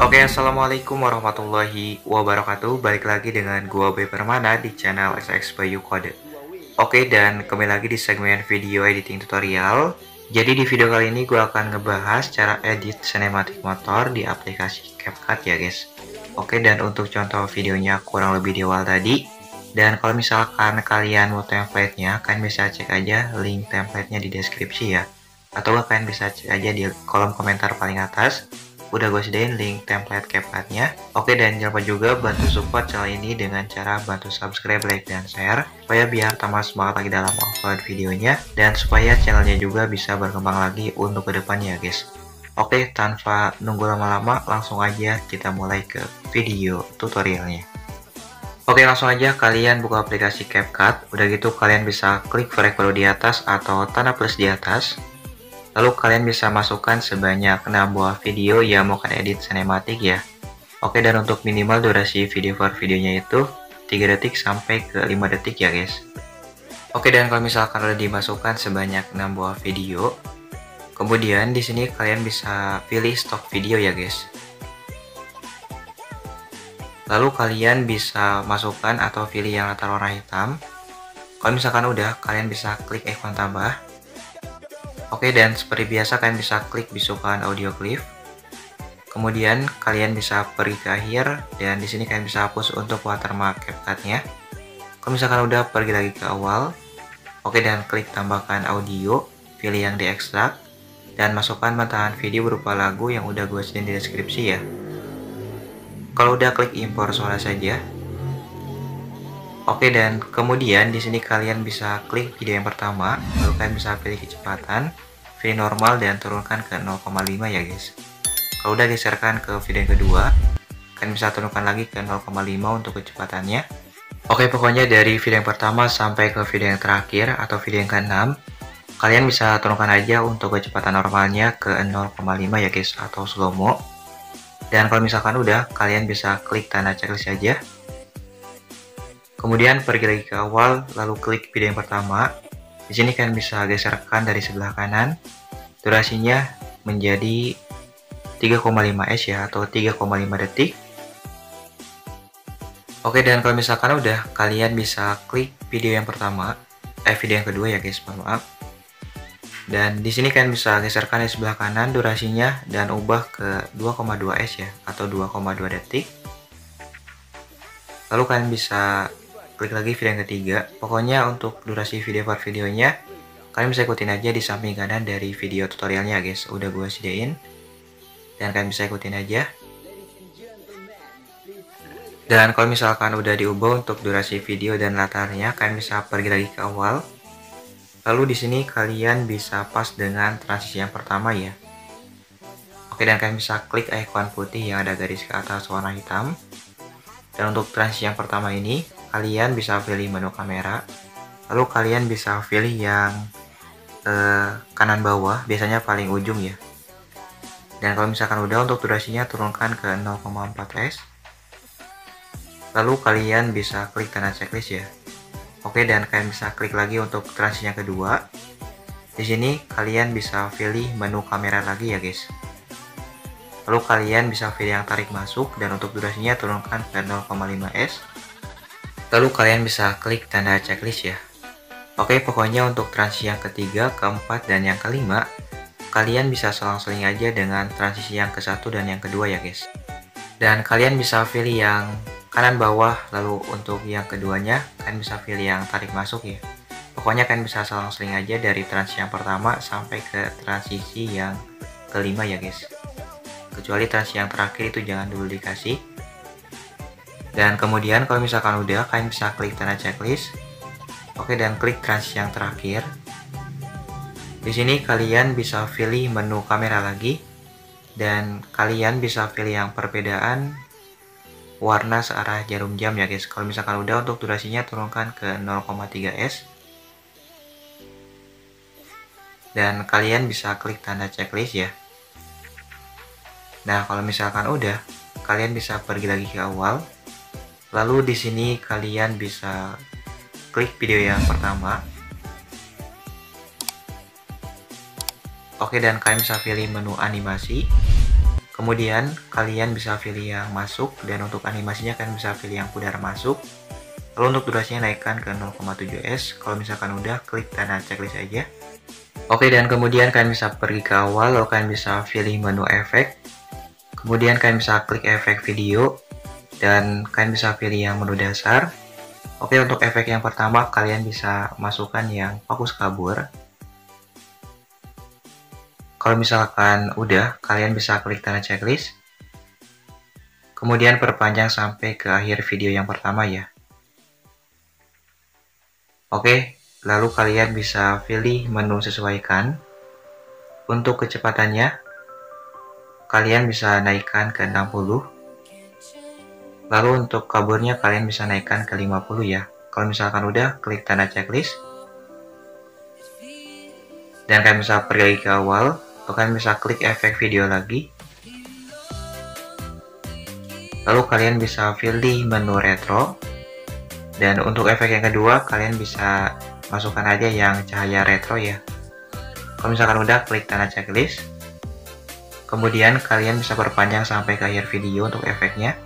Oke, assalamualaikum warahmatullahi wabarakatuh. Balik lagi dengan gua Boy Permana di channel SX Bayu Kode. Oke, dan kembali lagi di segmen video editing tutorial. Jadi di video kali ini gua akan ngebahas cara edit sinematik motor di aplikasi CapCut ya guys. Oke, dan untuk contoh videonya kurang lebih di awal tadi. Dan kalau misalkan kalian mau template-nya, kalian bisa cek aja link template-nya di deskripsi ya. Atau kalian bisa cek aja di kolom komentar paling atas. Udah gue sediain link template CapCut-nya. Oke, dan jangan lupa juga bantu support channel ini dengan cara bantu subscribe, like, dan share supaya biar tambah semangat lagi dalam upload videonya dan supaya channelnya juga bisa berkembang lagi untuk kedepannya guys. Oke, tanpa nunggu lama-lama langsung aja kita mulai ke video tutorialnya. Oke, langsung aja kalian buka aplikasi CapCut. Udah gitu kalian bisa klik frame baru di atas atau tanda plus di atas. Lalu kalian bisa masukkan sebanyak 6 buah video yang mau kalian edit sinematik ya. Oke, dan untuk minimal durasi video per videonya itu 3 detik sampai ke 5 detik ya guys. Oke, dan kalau misalkan udah dimasukkan sebanyak 6 buah video, kemudian di sini kalian bisa pilih stok video ya guys. Lalu kalian bisa masukkan atau pilih yang latar warna hitam. Kalau misalkan udah, kalian bisa klik ikon tambah. Oke, dan seperti biasa kalian bisa klik bisukan audio clip. Kemudian kalian bisa pergi ke akhir dan di sini kalian bisa hapus untuk watermark CapCut-nya. Kalau misalkan udah, pergi lagi ke awal. Oke, dan klik tambahkan audio, pilih yang diekstrak dan masukkan mentahan video berupa lagu yang udah gue sediain di deskripsi ya. Kalau udah, klik impor suara saja. Oke, dan kemudian di sini kalian bisa klik video yang pertama, lalu kalian bisa pilih kecepatan, pilih normal dan turunkan ke 0,5 ya guys. Kalau udah, geserkan ke video yang kedua, kalian bisa turunkan lagi ke 0,5 untuk kecepatannya. Oke, pokoknya dari video yang pertama sampai ke video yang terakhir atau video yang ke-6, kalian bisa turunkan aja untuk kecepatan normalnya ke 0,5 ya guys, atau slow mo. Dan kalau misalkan udah, kalian bisa klik tanda checklist aja. Kemudian pergi lagi ke awal, lalu klik video yang pertama. Di sini kalian bisa geserkan dari sebelah kanan. Durasinya menjadi 3,5s ya, atau 3,5 detik. Oke, dan kalau misalkan udah, kalian bisa klik video yang pertama, video yang kedua ya guys, mohon maaf. Dan di sini kalian bisa geserkan dari sebelah kanan durasinya dan ubah ke 2,2s ya, atau 2,2 detik. Lalu kalian bisa klik lagi video yang ketiga. Pokoknya untuk durasi video per videonya kalian bisa ikutin aja di samping kanan dari video tutorialnya guys, udah gue sediain dan kalian bisa ikutin aja. Dan kalau misalkan udah diubah untuk durasi video dan latarnya, kalian bisa pergi lagi ke awal. Lalu di sini kalian bisa pas dengan transisi yang pertama ya. Oke, dan kalian bisa klik ikon putih yang ada garis ke atas warna hitam. Dan untuk transisi yang pertama ini, kalian bisa pilih menu kamera, lalu kalian bisa pilih yang kanan bawah, biasanya paling ujung ya. Dan kalau misalkan udah, untuk durasinya turunkan ke 0,4s. Lalu kalian bisa klik tanda checklist ya. Oke, dan kalian bisa klik lagi untuk transisi yang kedua. Di sini kalian bisa pilih menu kamera lagi ya guys. Lalu kalian bisa pilih yang tarik masuk dan untuk durasinya turunkan ke 0,5s. Lalu kalian bisa klik tanda checklist ya. Oke, pokoknya untuk transisi yang ketiga, keempat, dan yang kelima, kalian bisa selang-seling aja dengan transisi yang ke-1 dan yang kedua ya guys. Dan kalian bisa pilih yang kanan bawah, lalu untuk yang keduanya, kalian bisa pilih yang tarik masuk ya. Pokoknya kalian bisa selang-seling aja dari transisi yang pertama sampai ke transisi yang kelima ya guys. Kecuali transisi yang terakhir itu jangan dulu dikasih. Dan kemudian kalau misalkan udah, kalian bisa klik tanda checklist. Oke, dan klik transisi yang terakhir. Di sini kalian bisa pilih menu kamera lagi dan kalian bisa pilih yang perbedaan warna searah jarum jam ya guys. Kalau misalkan udah, untuk durasinya turunkan ke 0,3s. Dan kalian bisa klik tanda checklist ya. Nah, kalau misalkan udah, kalian bisa pergi lagi ke awal. Lalu di sini kalian bisa klik video yang pertama. Oke, dan kalian bisa pilih menu animasi. Kemudian kalian bisa pilih yang masuk, dan untuk animasinya kalian bisa pilih yang pudar masuk. Lalu untuk durasinya naikkan ke 0,7s. Kalau misalkan udah, klik tanda checklist aja. Oke, dan kemudian kalian bisa pergi ke awal, lalu kalian bisa pilih menu efek. Kemudian kalian bisa klik efek video, dan kalian bisa pilih yang menu dasar. Oke, untuk efek yang pertama kalian bisa masukkan yang fokus kabur. Kalau misalkan udah, kalian bisa klik tanda checklist. Kemudian perpanjang sampai ke akhir video yang pertama ya. Oke, lalu kalian bisa pilih menu sesuaikan. Untuk kecepatannya, kalian bisa naikkan ke 60. Lalu untuk kaburnya kalian bisa naikkan ke 50 ya. Kalau misalkan udah, klik tanda checklist. Dan kalian bisa pergi lagi ke awal. Lalu kalian bisa klik efek video lagi. Lalu kalian bisa pilih menu retro. Dan untuk efek yang kedua, kalian bisa masukkan aja yang cahaya retro ya. Kalau misalkan udah, klik tanda checklist. Kemudian kalian bisa perpanjang sampai ke akhir video untuk efeknya.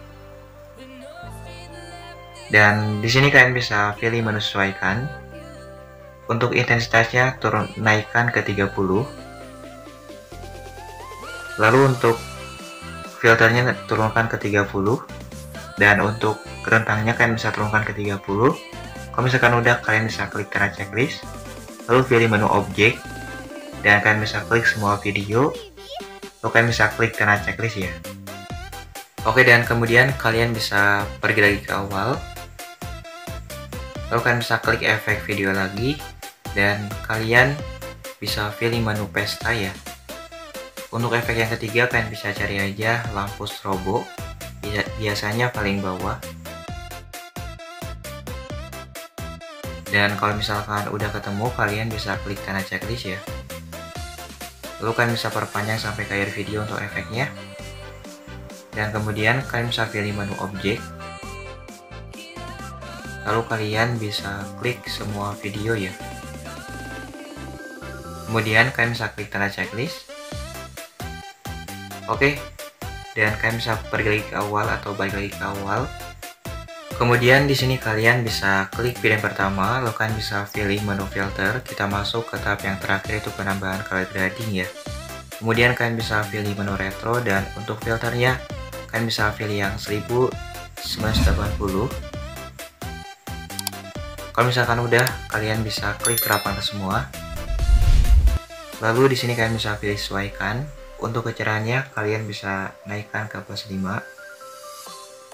Dan di sini kalian bisa pilih menu sesuaikan. Untuk intensitasnya naikkan ke 30. Lalu untuk filternya turunkan ke 30. Dan untuk rentangnya kalian bisa turunkan ke 30. Kalau misalkan udah, kalian bisa klik tanda checklist. Lalu pilih menu objek. Dan kalian bisa klik semua video. Lalu kalian bisa klik tanda checklist ya. Oke, dan kemudian kalian bisa pergi lagi ke awal. Lalu kalian bisa klik efek video lagi. Dan kalian bisa pilih menu pesta ya. Untuk efek yang ketiga, kalian bisa cari aja lampu strobo, biasanya paling bawah. Dan kalau misalkan udah ketemu, kalian bisa klik tanda checklist ya. Lalu kalian bisa perpanjang sampai ke akhir video untuk efeknya. Dan kemudian kalian bisa pilih menu objek. Lalu kalian bisa klik semua video ya. Kemudian kalian bisa klik tanda checklist. Oke, dan kalian bisa pergi lagi ke awal atau balik lagi ke awal. Kemudian di sini kalian bisa klik pilihan pertama, lalu kalian bisa pilih menu filter. Kita masuk ke tahap yang terakhir, itu penambahan color grading ya. Kemudian kalian bisa pilih menu retro, dan untuk filternya kalian bisa pilih yang 1980. Kalau misalkan udah, kalian bisa klik terapkan ke semua. Lalu di sini kalian bisa pilih sesuaikan. Untuk kecerahannya kalian bisa naikkan ke +5.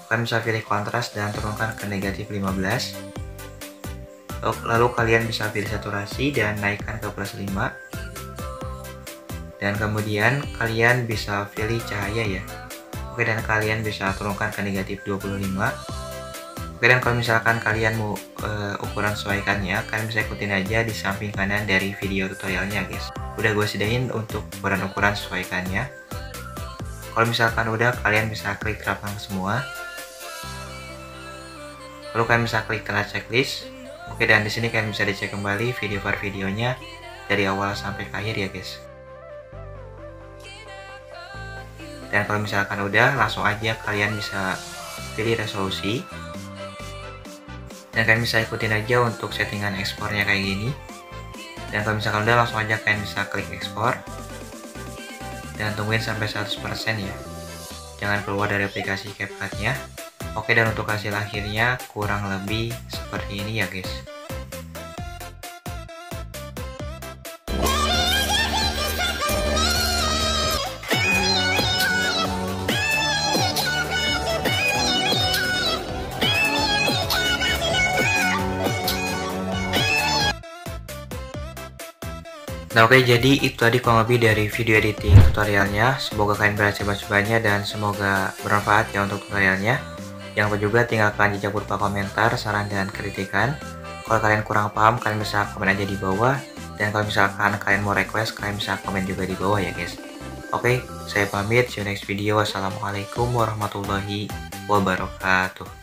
Kalian bisa pilih kontras dan turunkan ke -15. Lalu kalian bisa pilih saturasi dan naikkan ke +5. Dan kemudian kalian bisa pilih cahaya ya. Oke, dan kalian bisa turunkan ke -25. Oke, dan kalau misalkan kalian mau ukuran sesuaikannya, kalian bisa ikutin aja di samping kanan dari video tutorialnya guys. Udah gue sediain untuk ukuran-ukuran sesuaikannya. Kalau misalkan udah, kalian bisa klik terapkan semua. Lalu kalian bisa klik tanda checklist. Oke, dan di sini kalian bisa dicek kembali video per videonya dari awal sampai ke akhir ya guys. Dan kalau misalkan udah, langsung aja kalian bisa pilih resolusi. Dan kalian bisa ikutin aja untuk settingan ekspornya kayak gini. Dan kalau misalkan udah, langsung aja kalian bisa klik ekspor. Dan tungguin sampai 100% ya. Jangan keluar dari aplikasi CapCut-nya. Oke, dan untuk hasil akhirnya kurang lebih seperti ini ya guys. Nah oke, jadi itu tadi kurang lebih dari video editing tutorialnya. Semoga kalian berhasil mencobanya dan semoga bermanfaat ya untuk tutorialnya. Jangan lupa juga tinggalkan jejak berupa komentar, saran, dan kritikan. Kalau kalian kurang paham, kalian bisa komen aja di bawah. Dan kalau misalkan kalian mau request, kalian bisa komen juga di bawah ya guys. Oke, saya pamit. See you next video. Wassalamualaikum warahmatullahi wabarakatuh.